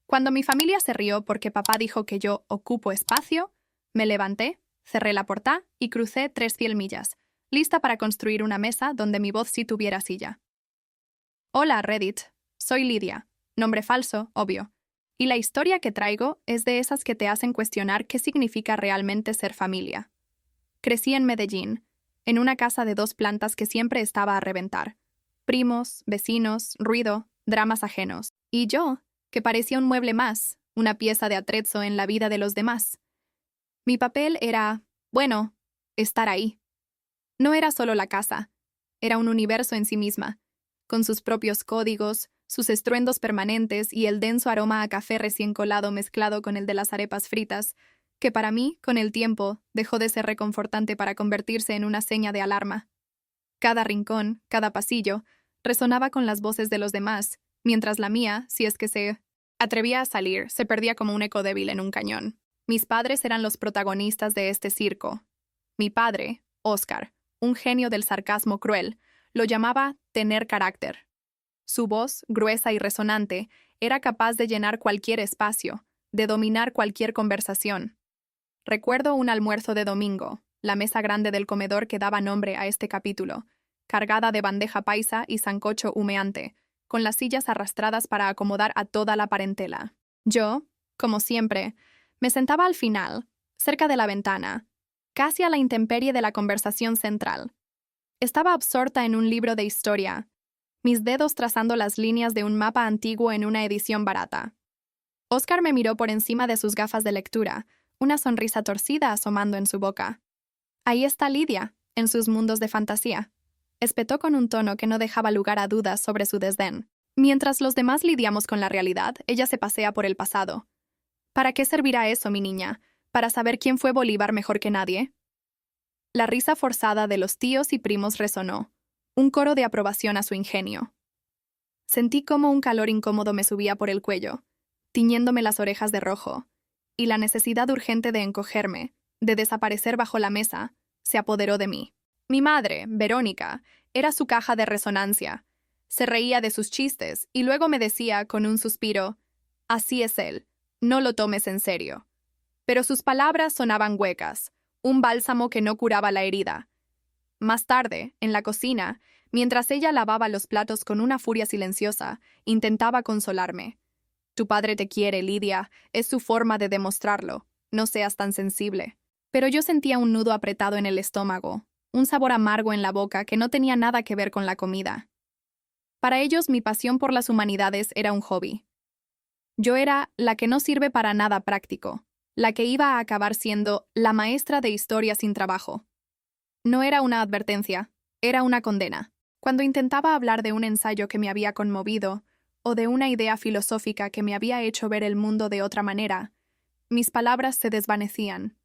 Cuando mi familia se rió porque papá dijo que yo ocupo espacio, me levanté, cerré la puerta y crucé 300 millas, lista para construir una mesa donde mi voz sí tuviera silla. Hola, Reddit. Soy Lidia. Nombre falso, obvio. Y la historia que traigo es de esas que te hacen cuestionar qué significa realmente ser familia. Crecí en Medellín, en una casa de 2 plantas que siempre estaba a reventar. Primos, vecinos, ruido, dramas ajenos. Y yo, que parecía un mueble más, una pieza de atrezzo en la vida de los demás. Mi papel era, bueno, estar ahí. No era solo la casa, era un universo en sí misma, con sus propios códigos, sus estruendos permanentes y el denso aroma a café recién colado mezclado con el de las arepas fritas, que para mí, con el tiempo, dejó de ser reconfortante para convertirse en una seña de alarma. Cada rincón, cada pasillo, resonaba con las voces de los demás, mientras la mía, si es que se atrevía a salir, se perdía como un eco débil en un cañón. Mis padres eran los protagonistas de este circo. Mi padre, Oscar, un genio del sarcasmo cruel, lo llamaba tener carácter. Su voz, gruesa y resonante, era capaz de llenar cualquier espacio, de dominar cualquier conversación. Recuerdo un almuerzo de domingo, la mesa grande del comedor que daba nombre a este capítulo, cargada de bandeja paisa y sancocho humeante, con las sillas arrastradas para acomodar a toda la parentela. Yo, como siempre, me sentaba al final, cerca de la ventana, casi a la intemperie de la conversación central. Estaba absorta en un libro de historia, mis dedos trazando las líneas de un mapa antiguo en una edición barata. Oscar me miró por encima de sus gafas de lectura, una sonrisa torcida asomando en su boca. Ahí está Lidia, en sus mundos de fantasía. Espetó con un tono que no dejaba lugar a dudas sobre su desdén. Mientras los demás lidiamos con la realidad, ella se pasea por el pasado. ¿Para qué servirá eso, mi niña? ¿Para saber quién fue Bolívar mejor que nadie? La risa forzada de los tíos y primos resonó, un coro de aprobación a su ingenio. Sentí cómo un calor incómodo me subía por el cuello, tiñéndome las orejas de rojo, y la necesidad urgente de encogerme, de desaparecer bajo la mesa, se apoderó de mí. Mi madre, Verónica, era su caja de resonancia. Se reía de sus chistes y luego me decía, con un suspiro, «Así es él, no lo tomes en serio». Pero sus palabras sonaban huecas, un bálsamo que no curaba la herida. Más tarde, en la cocina, mientras ella lavaba los platos con una furia silenciosa, intentaba consolarme. «Tu padre te quiere, Lidia, es su forma de demostrarlo. No seas tan sensible». Pero yo sentía un nudo apretado en el estómago, un sabor amargo en la boca que no tenía nada que ver con la comida. Para ellos, mi pasión por las humanidades era un hobby. Yo era la que no sirve para nada práctico, la que iba a acabar siendo la maestra de historia sin trabajo. No era una advertencia, era una condena. Cuando intentaba hablar de un ensayo que me había conmovido, o de una idea filosófica que me había hecho ver el mundo de otra manera, mis palabras se desvanecían.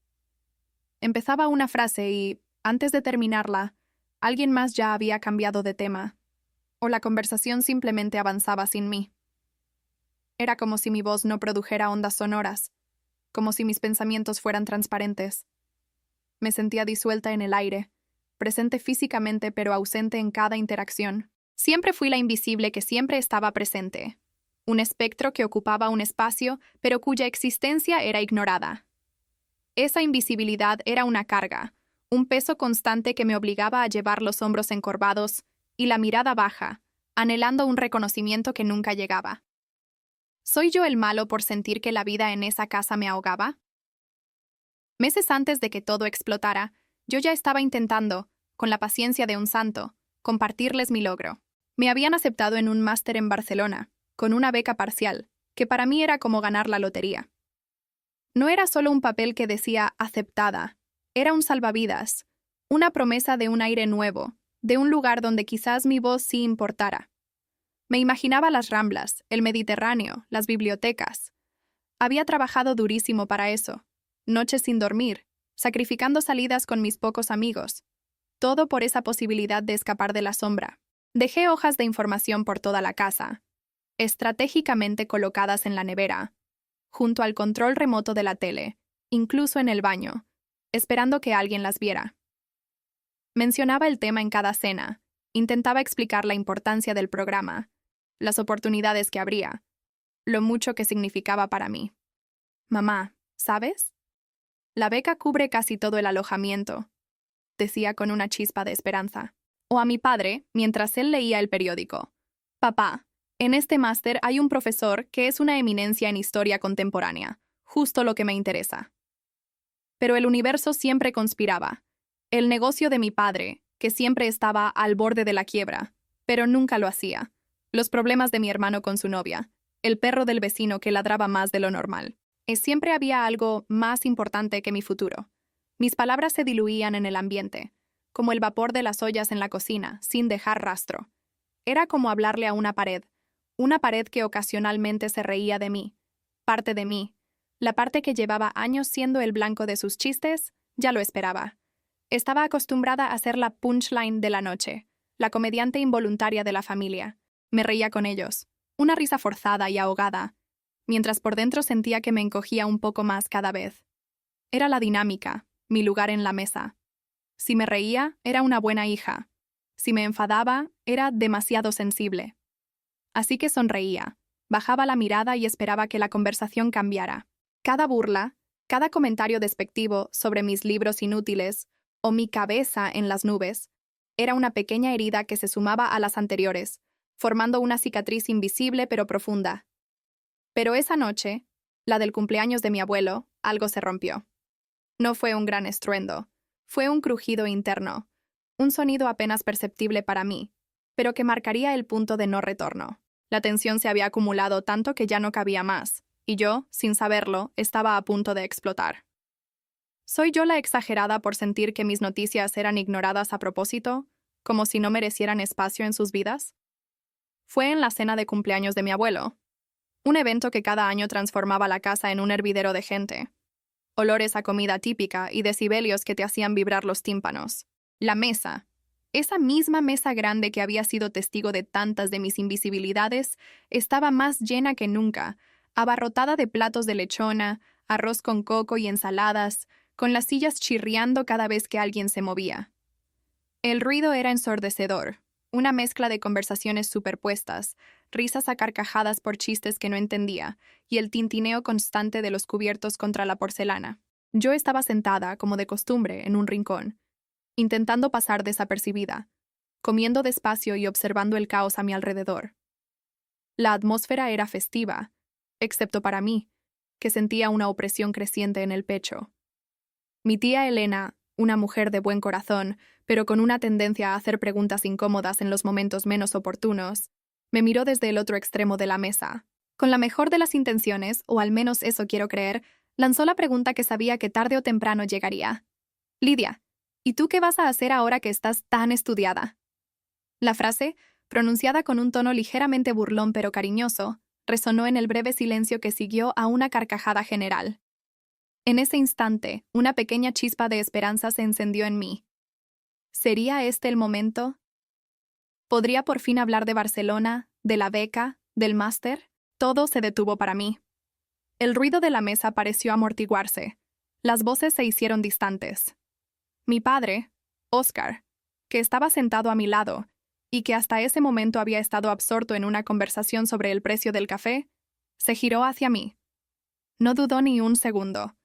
Empezaba una frase y, antes de terminarla, alguien más ya había cambiado de tema, o la conversación simplemente avanzaba sin mí. Era como si mi voz no produjera ondas sonoras, como si mis pensamientos fueran transparentes. Me sentía disuelta en el aire, presente físicamente pero ausente en cada interacción. Siempre fui la invisible que siempre estaba presente, un espectro que ocupaba un espacio pero cuya existencia era ignorada. Esa invisibilidad era una carga, un peso constante que me obligaba a llevar los hombros encorvados y la mirada baja, anhelando un reconocimiento que nunca llegaba. ¿Soy yo el malo por sentir que la vida en esa casa me ahogaba? Meses antes de que todo explotara, yo ya estaba intentando, con la paciencia de un santo, compartirles mi logro. Me habían aceptado en un máster en Barcelona, con una beca parcial, que para mí era como ganar la lotería. No era solo un papel que decía aceptada, era un salvavidas, una promesa de un aire nuevo, de un lugar donde quizás mi voz sí importara. Me imaginaba las Ramblas, el Mediterráneo, las bibliotecas. Había trabajado durísimo para eso, noches sin dormir, sacrificando salidas con mis pocos amigos, todo por esa posibilidad de escapar de la sombra. Dejé hojas de información por toda la casa, estratégicamente colocadas en la nevera, junto al control remoto de la tele, incluso en el baño, esperando que alguien las viera. Mencionaba el tema en cada cena, intentaba explicar la importancia del programa, las oportunidades que habría, lo mucho que significaba para mí. Mamá, ¿sabes? La beca cubre casi todo el alojamiento, decía con una chispa de esperanza. O a mi padre, mientras él leía el periódico. Papá, en este máster hay un profesor que es una eminencia en historia contemporánea, justo lo que me interesa. Pero el universo siempre conspiraba. El negocio de mi padre, que siempre estaba al borde de la quiebra, pero nunca lo hacía. Los problemas de mi hermano con su novia, el perro del vecino que ladraba más de lo normal. Siempre había algo más importante que mi futuro. Mis palabras se diluían en el ambiente, como el vapor de las ollas en la cocina, sin dejar rastro. Era como hablarle a una pared que ocasionalmente se reía de mí, parte de mí. La parte que llevaba años siendo el blanco de sus chistes, ya lo esperaba. Estaba acostumbrada a ser la punchline de la noche, la comediante involuntaria de la familia. Me reía con ellos, una risa forzada y ahogada, mientras por dentro sentía que me encogía un poco más cada vez. Era la dinámica, mi lugar en la mesa. Si me reía, era una buena hija. Si me enfadaba, era demasiado sensible. Así que sonreía, bajaba la mirada y esperaba que la conversación cambiara. Cada burla, cada comentario despectivo sobre mis libros inútiles o mi cabeza en las nubes, era una pequeña herida que se sumaba a las anteriores, formando una cicatriz invisible pero profunda. Pero esa noche, la del cumpleaños de mi abuelo, algo se rompió. No fue un gran estruendo, fue un crujido interno, un sonido apenas perceptible para mí, pero que marcaría el punto de no retorno. La tensión se había acumulado tanto que ya no cabía más, y yo, sin saberlo, estaba a punto de explotar. ¿Soy yo la exagerada por sentir que mis noticias eran ignoradas a propósito, como si no merecieran espacio en sus vidas? Fue en la cena de cumpleaños de mi abuelo, un evento que cada año transformaba la casa en un hervidero de gente. Olores a comida típica y decibelios que te hacían vibrar los tímpanos. La mesa, esa misma mesa grande que había sido testigo de tantas de mis invisibilidades, estaba más llena que nunca, abarrotada de platos de lechona, arroz con coco y ensaladas, con las sillas chirriando cada vez que alguien se movía. El ruido era ensordecedor, una mezcla de conversaciones superpuestas, risas a carcajadas por chistes que no entendía, y el tintineo constante de los cubiertos contra la porcelana. Yo estaba sentada, como de costumbre, en un rincón, intentando pasar desapercibida, comiendo despacio y observando el caos a mi alrededor. La atmósfera era festiva, excepto para mí, que sentía una opresión creciente en el pecho. Mi tía Elena, una mujer de buen corazón, pero con una tendencia a hacer preguntas incómodas en los momentos menos oportunos, me miró desde el otro extremo de la mesa. Con la mejor de las intenciones, o al menos eso quiero creer, lanzó la pregunta que sabía que tarde o temprano llegaría. Lidia, ¿y tú qué vas a hacer ahora que estás tan estudiada? La frase, pronunciada con un tono ligeramente burlón pero cariñoso, resonó en el breve silencio que siguió a una carcajada general. En ese instante, una pequeña chispa de esperanza se encendió en mí. ¿Sería este el momento? ¿Podría por fin hablar de Barcelona, de la beca, del máster? Todo se detuvo para mí. El ruido de la mesa pareció amortiguarse. Las voces se hicieron distantes. Mi padre, Oscar, que estaba sentado a mi lado y que hasta ese momento había estado absorto en una conversación sobre el precio del café, se giró hacia mí. No dudó ni un segundo.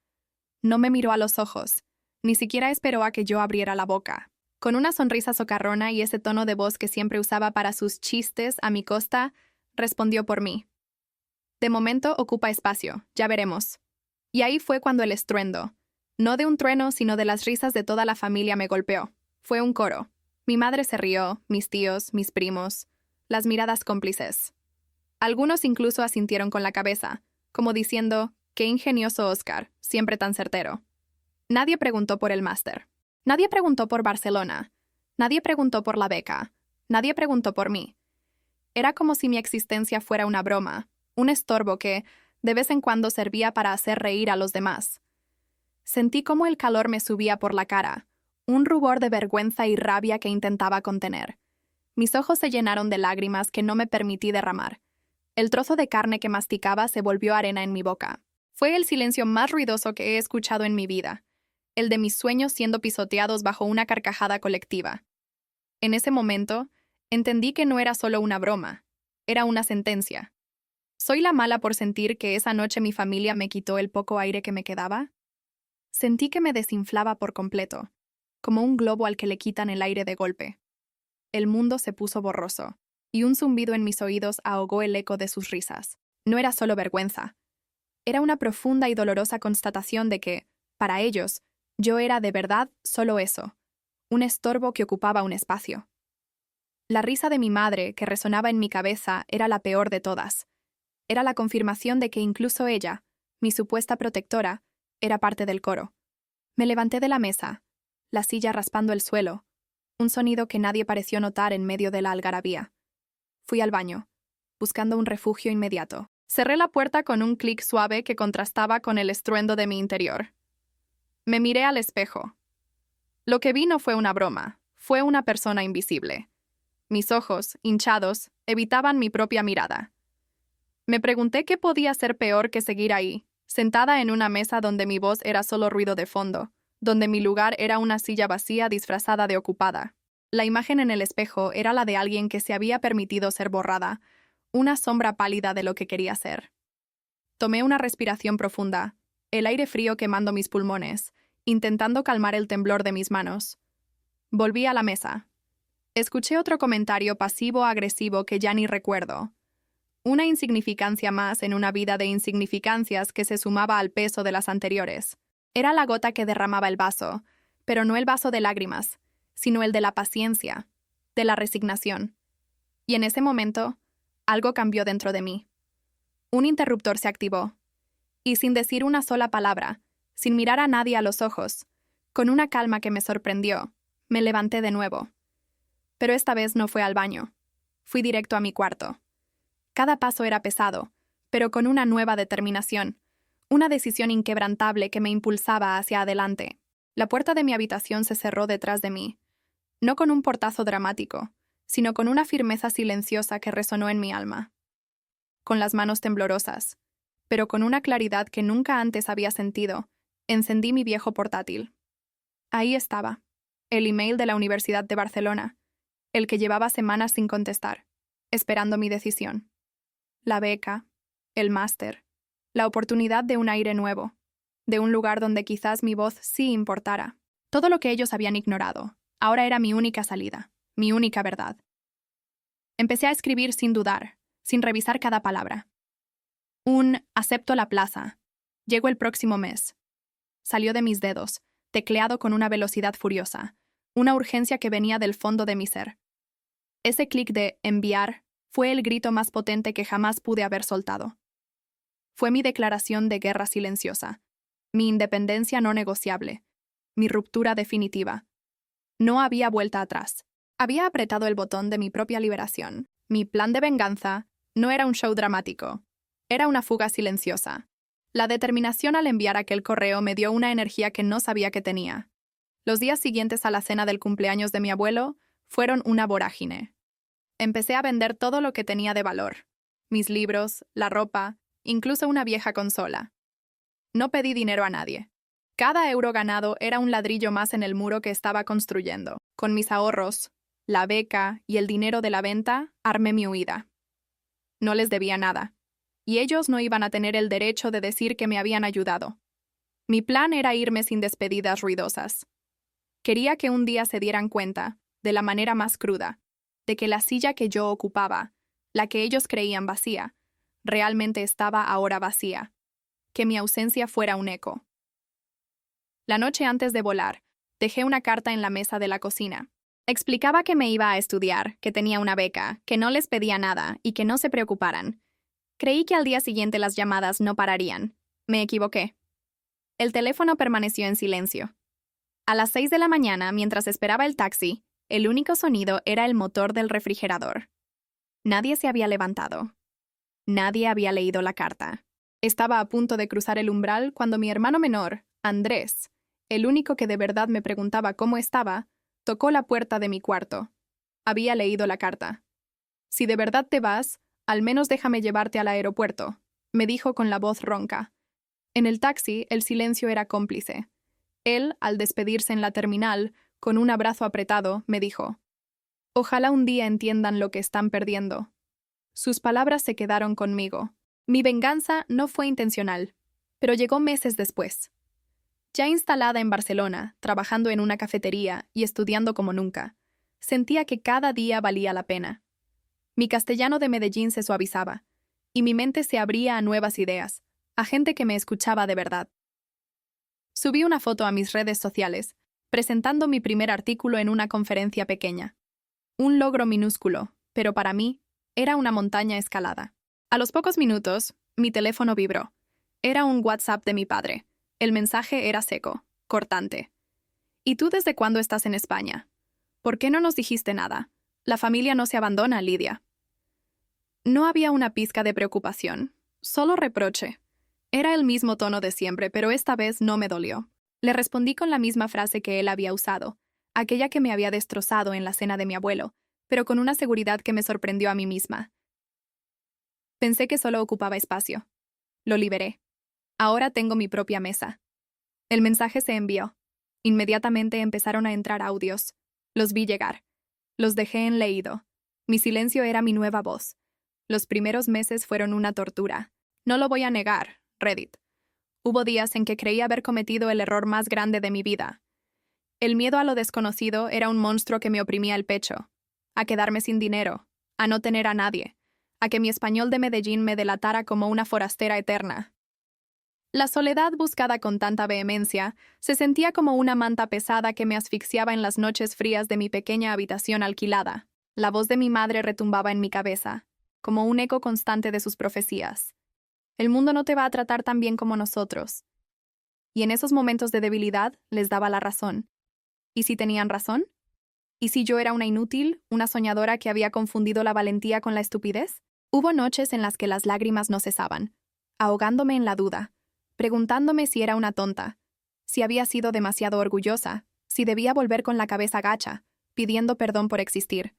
No me miró a los ojos, ni siquiera esperó a que yo abriera la boca. Con una sonrisa socarrona y ese tono de voz que siempre usaba para sus chistes a mi costa, respondió por mí. De momento ocupa espacio, ya veremos. Y ahí fue cuando el estruendo, no de un trueno, sino de las risas de toda la familia me golpeó. Fue un coro. Mi madre se rió, mis tíos, mis primos, las miradas cómplices. Algunos incluso asintieron con la cabeza, como diciendo, qué ingenioso Oscar, siempre tan certero. Nadie preguntó por el máster. Nadie preguntó por Barcelona. Nadie preguntó por la beca. Nadie preguntó por mí. Era como si mi existencia fuera una broma, un estorbo que, de vez en cuando, servía para hacer reír a los demás. Sentí cómo el calor me subía por la cara, un rubor de vergüenza y rabia que intentaba contener. Mis ojos se llenaron de lágrimas que no me permití derramar. El trozo de carne que masticaba se volvió arena en mi boca. Fue el silencio más ruidoso que he escuchado en mi vida, el de mis sueños siendo pisoteados bajo una carcajada colectiva. En ese momento, entendí que no era solo una broma, era una sentencia. ¿Soy la mala por sentir que esa noche mi familia me quitó el poco aire que me quedaba? Sentí que me desinflaba por completo, como un globo al que le quitan el aire de golpe. El mundo se puso borroso, y un zumbido en mis oídos ahogó el eco de sus risas. No era solo vergüenza. Era una profunda y dolorosa constatación de que, para ellos, yo era de verdad solo eso, un estorbo que ocupaba un espacio. La risa de mi madre, que resonaba en mi cabeza, era la peor de todas. Era la confirmación de que incluso ella, mi supuesta protectora, era parte del coro. Me levanté de la mesa, la silla raspando el suelo, un sonido que nadie pareció notar en medio de la algarabía. Fui al baño, buscando un refugio inmediato. Cerré la puerta con un clic suave que contrastaba con el estruendo de mi interior. Me miré al espejo. Lo que vi no fue una broma, fue una persona invisible. Mis ojos, hinchados, evitaban mi propia mirada. Me pregunté qué podía ser peor que seguir ahí, sentada en una mesa donde mi voz era solo ruido de fondo, donde mi lugar era una silla vacía disfrazada de ocupada. La imagen en el espejo era la de alguien que se había permitido ser borrada, una sombra pálida de lo que quería ser. Tomé una respiración profunda, el aire frío quemando mis pulmones, intentando calmar el temblor de mis manos. Volví a la mesa. Escuché otro comentario pasivo-agresivo que ya ni recuerdo. Una insignificancia más en una vida de insignificancias que se sumaba al peso de las anteriores. Era la gota que derramaba el vaso, pero no el vaso de lágrimas, sino el de la paciencia, de la resignación. Y en ese momento, algo cambió dentro de mí. Un interruptor se activó, y sin decir una sola palabra, sin mirar a nadie a los ojos, con una calma que me sorprendió, me levanté de nuevo. Pero esta vez no fue al baño. Fui directo a mi cuarto. Cada paso era pesado, pero con una nueva determinación, una decisión inquebrantable que me impulsaba hacia adelante. La puerta de mi habitación se cerró detrás de mí, no con un portazo dramático, sino con una firmeza silenciosa que resonó en mi alma. Con las manos temblorosas, pero con una claridad que nunca antes había sentido, encendí mi viejo portátil. Ahí estaba, el email de la Universidad de Barcelona, el que llevaba semanas sin contestar, esperando mi decisión. La beca, el máster, la oportunidad de un aire nuevo, de un lugar donde quizás mi voz sí importara. Todo lo que ellos habían ignorado, ahora era mi única salida, mi única verdad. Empecé a escribir sin dudar, sin revisar cada palabra. Acepto la plaza. Llego el próximo mes. Salió de mis dedos, tecleado con una velocidad furiosa, una urgencia que venía del fondo de mi ser. Ese clic de enviar fue el grito más potente que jamás pude haber soltado. Fue mi declaración de guerra silenciosa, mi independencia no negociable, mi ruptura definitiva. No había vuelta atrás. Había apretado el botón de mi propia liberación. Mi plan de venganza no era un show dramático, era una fuga silenciosa. La determinación al enviar aquel correo me dio una energía que no sabía que tenía. Los días siguientes a la cena del cumpleaños de mi abuelo fueron una vorágine. Empecé a vender todo lo que tenía de valor. Mis libros, la ropa, incluso una vieja consola. No pedí dinero a nadie. Cada euro ganado era un ladrillo más en el muro que estaba construyendo. Con mis ahorros, la beca y el dinero de la venta, armé mi huida. No les debía nada, y ellos no iban a tener el derecho de decir que me habían ayudado. Mi plan era irme sin despedidas ruidosas. Quería que un día se dieran cuenta, de la manera más cruda, de que la silla que yo ocupaba, la que ellos creían vacía, realmente estaba ahora vacía, que mi ausencia fuera un eco. La noche antes de volar, dejé una carta en la mesa de la cocina. Explicaba que me iba a estudiar, que tenía una beca, que no les pedía nada y que no se preocuparan. Creí que al día siguiente las llamadas no pararían. Me equivoqué. El teléfono permaneció en silencio. A las 6 de la mañana, mientras esperaba el taxi, el único sonido era el motor del refrigerador. Nadie se había levantado. Nadie había leído la carta. Estaba a punto de cruzar el umbral cuando mi hermano menor, Andrés, el único que de verdad me preguntaba cómo estaba, tocó la puerta de mi cuarto. Había leído la carta. «Si de verdad te vas, al menos déjame llevarte al aeropuerto», me dijo con la voz ronca. En el taxi, el silencio era cómplice. Él, al despedirse en la terminal, con un abrazo apretado, me dijo: «Ojalá un día entiendan lo que están perdiendo». Sus palabras se quedaron conmigo, Mi venganza no fue intencional, pero llegó meses después. Ya instalada en Barcelona, trabajando en una cafetería y estudiando como nunca, sentía que cada día valía la pena. Mi castellano de Medellín se suavizaba, y mi mente se abría a nuevas ideas, a gente que me escuchaba de verdad. Subí una foto a mis redes sociales, presentando mi primer artículo en una conferencia pequeña. Un logro minúsculo, pero para mí, era una montaña escalada. A los pocos minutos, mi teléfono vibró. Era un WhatsApp de mi padre. El mensaje era seco, cortante. ¿Y tú desde cuándo estás en España? ¿Por qué no nos dijiste nada? La familia no se abandona, Lidia. No había una pizca de preocupación, solo reproche. Era el mismo tono de siempre, pero esta vez no me dolió. Le respondí con la misma frase que él había usado, aquella que me había destrozado en la cena de mi abuelo, pero con una seguridad que me sorprendió a mí misma. Pensé que solo ocupaba espacio. Lo liberé. Ahora tengo mi propia mesa. El mensaje se envió. Inmediatamente empezaron a entrar audios. Los vi llegar. Los dejé en leído. Mi silencio era mi nueva voz. Los primeros meses fueron una tortura. No lo voy a negar, Reddit. Hubo días en que creí haber cometido el error más grande de mi vida. El miedo a lo desconocido era un monstruo que me oprimía el pecho. A quedarme sin dinero. A no tener a nadie. A que mi español de Medellín me delatara como una forastera eterna. La soledad buscada con tanta vehemencia se sentía como una manta pesada que me asfixiaba en las noches frías de mi pequeña habitación alquilada. La voz de mi madre retumbaba en mi cabeza, como un eco constante de sus profecías. El mundo no te va a tratar tan bien como nosotros. Y en esos momentos de debilidad les daba la razón. ¿Y si tenían razón? ¿Y si yo era una inútil, una soñadora que había confundido la valentía con la estupidez? Hubo noches en las que las lágrimas no cesaban, ahogándome en la duda, preguntándome si era una tonta, si había sido demasiado orgullosa, si debía volver con la cabeza gacha, pidiendo perdón por existir.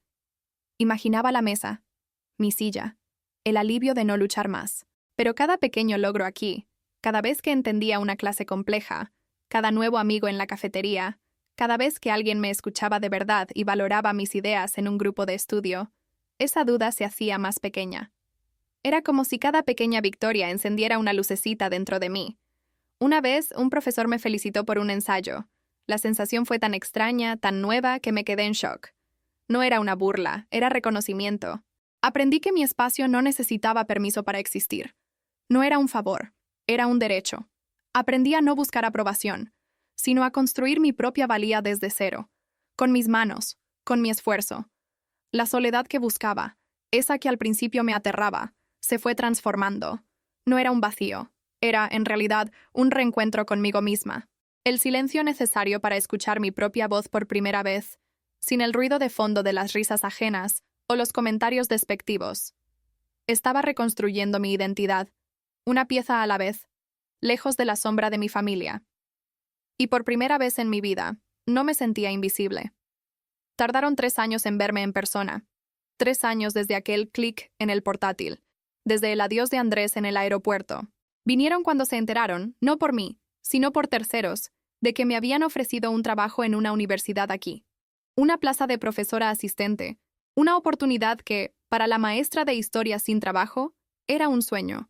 Imaginaba la mesa, mi silla, el alivio de no luchar más. Pero cada pequeño logro aquí, cada vez que entendía una clase compleja, cada nuevo amigo en la cafetería, cada vez que alguien me escuchaba de verdad y valoraba mis ideas en un grupo de estudio, esa duda se hacía más pequeña. Era como si cada pequeña victoria encendiera una lucecita dentro de mí. Una vez, un profesor me felicitó por un ensayo. La sensación fue tan extraña, tan nueva, que me quedé en shock. No era una burla, era reconocimiento. Aprendí que mi espacio no necesitaba permiso para existir. No era un favor, era un derecho. Aprendí a no buscar aprobación, sino a construir mi propia valía desde cero, con mis manos, con mi esfuerzo. La soledad que buscaba, esa que al principio me aterraba, se fue transformando. No era un vacío, era, en realidad, un reencuentro conmigo misma. El silencio necesario para escuchar mi propia voz por primera vez, sin el ruido de fondo de las risas ajenas o los comentarios despectivos. Estaba reconstruyendo mi identidad, una pieza a la vez, lejos de la sombra de mi familia. Y por primera vez en mi vida, no me sentía invisible. Tardaron 3 años en verme en persona. 3 años desde aquel clic en el portátil, desde el adiós de Andrés en el aeropuerto. Vinieron cuando se enteraron, no por mí, sino por terceros, de que me habían ofrecido un trabajo en una universidad aquí. Una plaza de profesora asistente, una oportunidad que, para la maestra de historia sin trabajo, era un sueño.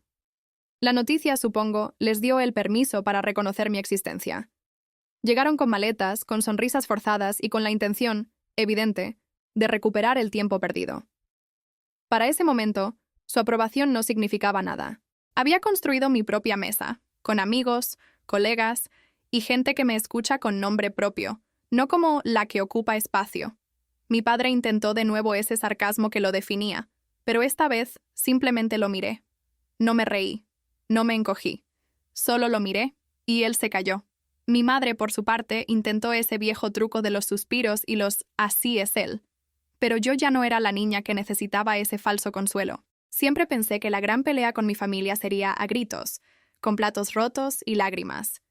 La noticia, supongo, les dio el permiso para reconocer mi existencia. Llegaron con maletas, con sonrisas forzadas y con la intención, evidente, de recuperar el tiempo perdido. Para ese momento, su aprobación no significaba nada. Había construido mi propia mesa, con amigos, colegas y gente que me escucha con nombre propio, no como la que ocupa espacio. Mi padre intentó de nuevo ese sarcasmo que lo definía, pero esta vez simplemente lo miré. No me reí, no me encogí. Solo lo miré, y él se calló. Mi madre, por su parte, intentó ese viejo truco de los suspiros y los «así es él». Pero yo ya no era la niña que necesitaba ese falso consuelo. Siempre pensé que la gran pelea con mi familia sería a gritos, con platos rotos y lágrimas.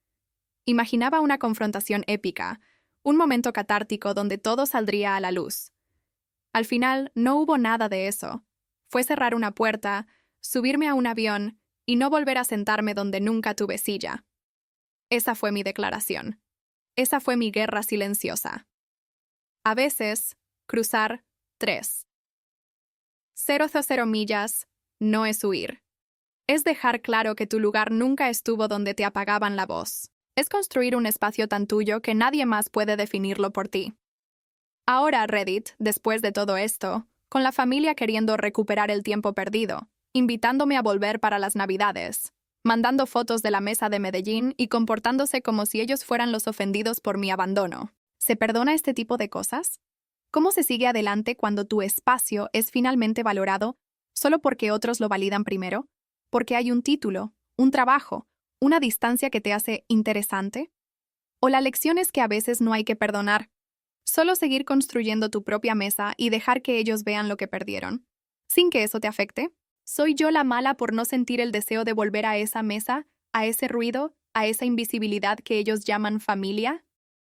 Imaginaba una confrontación épica, un momento catártico donde todo saldría a la luz. Al final, no hubo nada de eso. Fue cerrar una puerta, subirme a un avión y no volver a sentarme donde nunca tuve silla. Esa fue mi declaración. Esa fue mi guerra silenciosa. A veces, cruzar 3. 0,0 millas no es huir. Es dejar claro que tu lugar nunca estuvo donde te apagaban la voz. Es construir un espacio tan tuyo que nadie más puede definirlo por ti. Ahora Reddit, después de todo esto, con la familia queriendo recuperar el tiempo perdido, invitándome a volver para las Navidades, mandando fotos de la mesa de Medellín y comportándose como si ellos fueran los ofendidos por mi abandono. ¿Se perdona este tipo de cosas? ¿Cómo se sigue adelante cuando tu espacio es finalmente valorado solo porque otros lo validan primero? ¿Porque hay un título, un trabajo, una distancia que te hace interesante? ¿O la lección es que a veces no hay que perdonar? Solo seguir construyendo tu propia mesa y dejar que ellos vean lo que perdieron, sin que eso te afecte. ¿Soy yo la mala por no sentir el deseo de volver a esa mesa, a ese ruido, a esa invisibilidad que ellos llaman familia?